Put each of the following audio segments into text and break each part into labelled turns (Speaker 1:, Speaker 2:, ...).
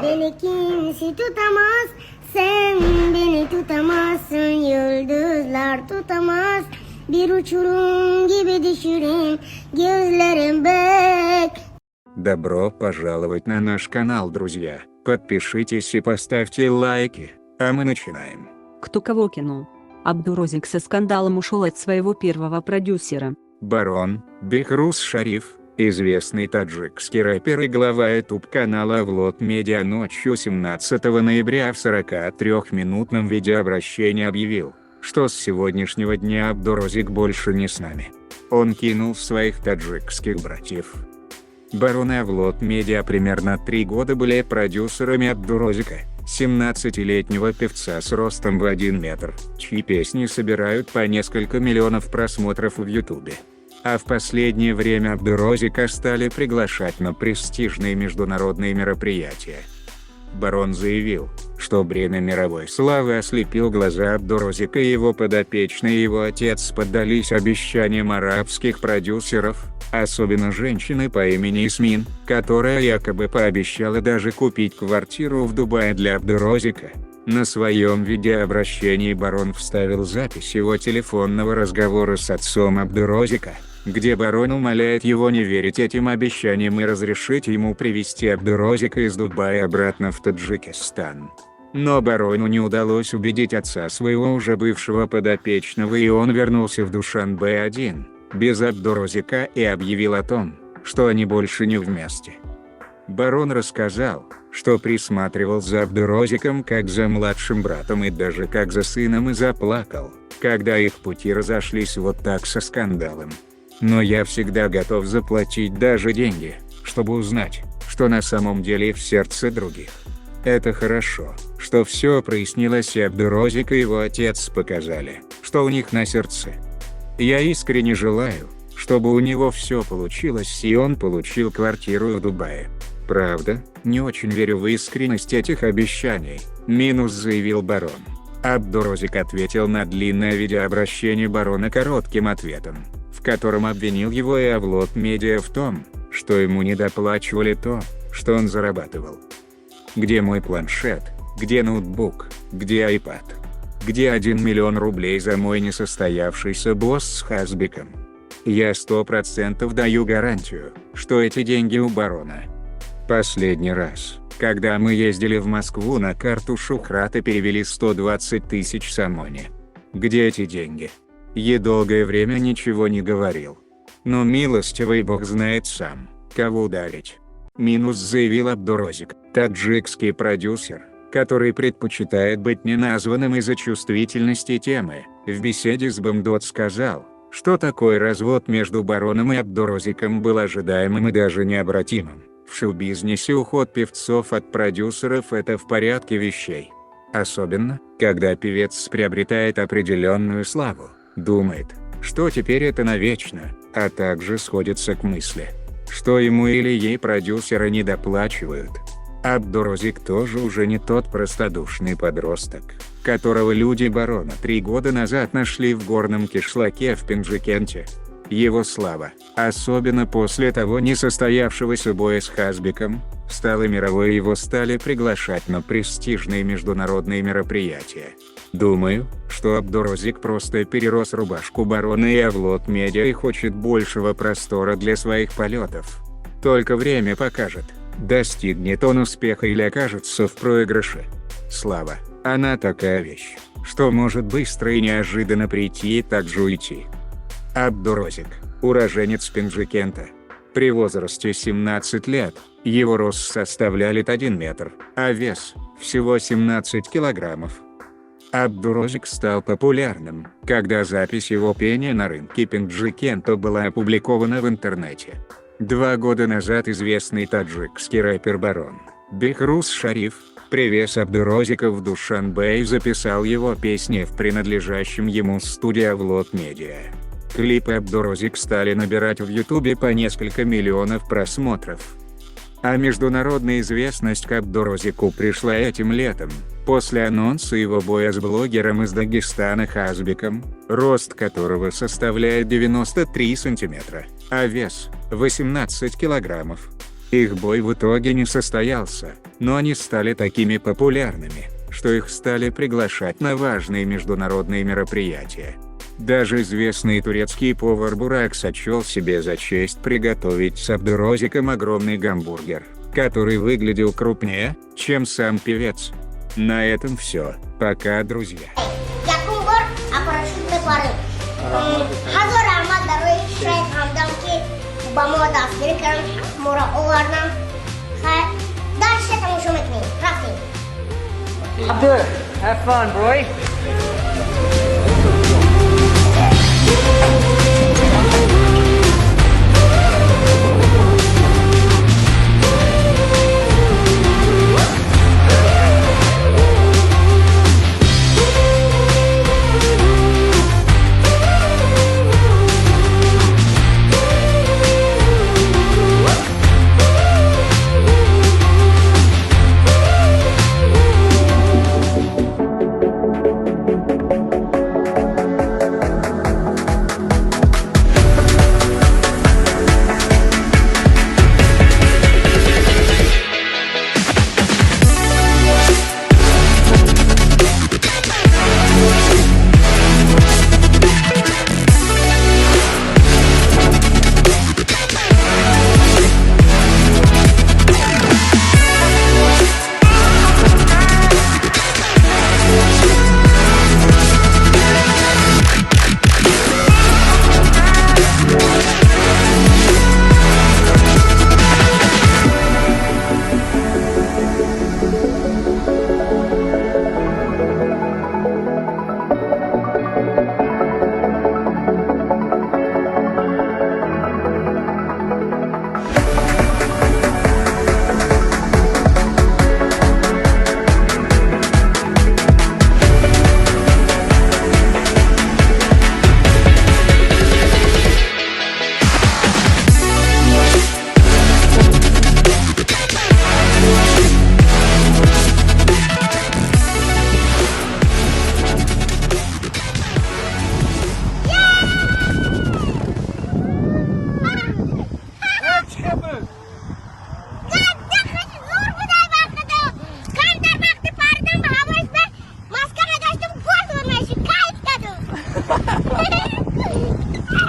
Speaker 1: Beni kimse tutamaz, sen beni tutamazsın, yıldızlar tutamaz. Bir uçurum gibi düşürüm, gözlerim bek.
Speaker 2: Добро пожаловать на наш канал, друзья. Подпишитесь и поставьте лайки, а мы начинаем.
Speaker 3: Кто кого кинул? Абдурозик со скандалом ушел от своего первого продюсера.
Speaker 2: Барон Бехрус Шариф, известный таджикский рэпер и глава YouTube-канала Влот Медиа, ночью 17 ноября в 43-минутном видеообращении объявил, что с сегодняшнего дня Абдурозик больше не с нами. Он кинул своих таджикских братьев. Барон и Влот Медиа примерно 3 года были продюсерами Абдурозика, 17-летнего певца с ростом в 1 метр, чьи песни собирают по несколько миллионов просмотров в Ютубе. А в последнее время Абдурозика стали приглашать на престижные международные мероприятия. Барон заявил, что бремя мировой славы ослепил глаза Абдурозика, и его подопечные и его отец поддались обещаниям арабских продюсеров, особенно женщины по имени Исмин, которая якобы пообещала даже купить квартиру в Дубае для Абдурозика. На своем видеообращении барон вставил запись его телефонного разговора с отцом Абдурозика, где барон умоляет его не верить этим обещаниям и разрешить ему привезти Абдурозика из Дубая обратно в Таджикистан. Но барону не удалось убедить отца своего уже бывшего подопечного, и он вернулся в Душанбе один, без Абдурозика, и объявил о том, что они больше не вместе. Барон рассказал, что присматривал за Абдурозиком как за младшим братом и даже как за сыном, и заплакал, когда их пути разошлись вот так со скандалом. Но я всегда готов заплатить даже деньги, чтобы узнать, что на самом деле в сердце других. Это хорошо, что все прояснилось, и Абдурозик и его отец показали, что у них на сердце. Я искренне желаю, чтобы у него все получилось и он получил квартиру в Дубае. Правда, не очень верю в искренность этих обещаний, заявил барон. Абдурозик ответил на длинное видеообращение барона коротким ответом, в котором обвинил его и Влот Медиа в том, что ему недоплачивали то, что он зарабатывал. Где мой планшет, где ноутбук, где iPad? Где 1 миллион рублей за мой несостоявшийся босс с Хазбиком? Я 100% даю гарантию, что эти деньги у барона. Последний раз, когда мы ездили в Москву, на карту Шухрата перевели 120 тысяч самони. Где эти деньги? Я долгое время ничего не говорил. Но милостивый бог знает сам, кого ударить. Заявил Абдурозик, таджикский продюсер, который предпочитает быть неназванным из-за чувствительности темы. В беседе с Бамдот сказал, что такой развод между бароном и Абдурозиком был ожидаемым и даже необратимым. В шоу-бизнесе уход певцов от продюсеров – это в порядке вещей. Особенно, когда певец приобретает определенную славу, думает, что теперь это навечно, а также сходится к мысли, что ему или ей продюсеры недоплачивают. Абдурозик тоже уже не тот простодушный подросток, которого люди барона 3 года назад нашли в горном кишлаке в Пенджикенте. Его слава, особенно после того несостоявшегося боя с Хазбиком, стала мировой, и его стали приглашать на престижные международные мероприятия. Думаю, что Абдурозик просто перерос рубашку барона и Влот Медиа и хочет большего простора для своих полетов. Только время покажет, достигнет он успеха или окажется в проигрыше. Слава, она такая вещь, что может быстро и неожиданно прийти и также уйти. Абдурозик, уроженец Пенджикента. При возрасте 17 лет, его рост составлял 1 метр, а вес – всего 17 килограммов. Абдурозик стал популярным, когда запись его пения на рынке Пенджикента была опубликована в интернете. 2 года назад известный таджикский рэпер барон Бехрус Шариф привез Абдурозика в Душанбе и записал его песни в принадлежащем ему студии Влот Медиа. Клипы Абдурозик стали набирать в Ютубе по несколько миллионов просмотров. А международная известность к Абдурозику пришла этим летом, после анонса его боя с блогером из Дагестана Хазбиком, рост которого составляет 93 сантиметра, а вес – 18 килограммов. Их бой в итоге не состоялся, но они стали такими популярными, что их стали приглашать на важные международные мероприятия. Даже известный турецкий повар Бурак сочел себе за честь приготовить с Абдурозиком огромный гамбургер, который выглядел крупнее, чем сам певец. На этом все. Пока, друзья.
Speaker 1: Yakın var, aparaşütle parı. Hazır Ahmad Darı, Şeyh Hamdan ki Bamo da Amerikan Mora Ovardan. Dalsze tam muszą mieć. Rafting.
Speaker 4: Abdul, have fun, boy.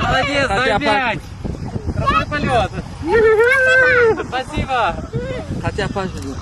Speaker 4: Молодец, дай 5. Крутой полет. Спасибо. Хотя пожалуй.